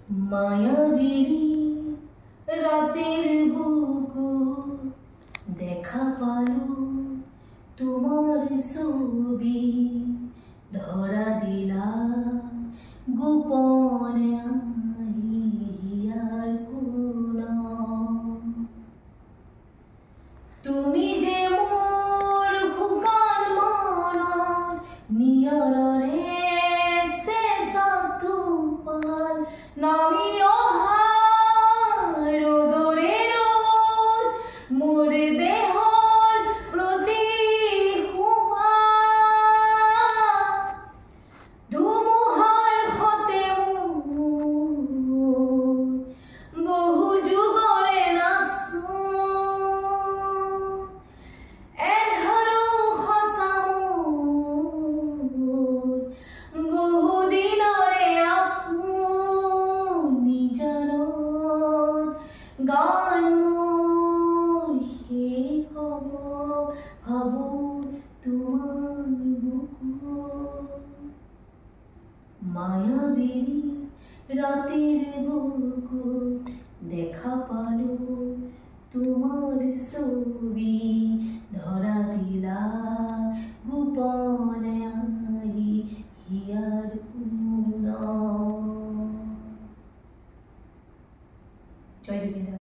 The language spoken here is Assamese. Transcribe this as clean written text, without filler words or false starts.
মায়াবিনী ৰাতেৰ বুকু দেখা পালো তোমাৰ ছবি ধৰা দিলা গোপনে আহিয়াৰ কোনা তুমি যে মোৰ শুকান মনৰ নিয়ৰৰে চেঁচাটোপাল নামি অহা ৰ'দৰে ৰ'দ মোৰ দেহৰ প্ৰতি শোভা ধুমুহাৰ সতে মোৰ বহু যুগৰে নাচো গান মোৰ শেষ হ'ব ভাবোঁ তোমাৰ বুকুত মায়াবিনী ৰাতিৰ বুকুত দেখা পালো তোমাৰ ছবি ধৰা দিলা গোপনে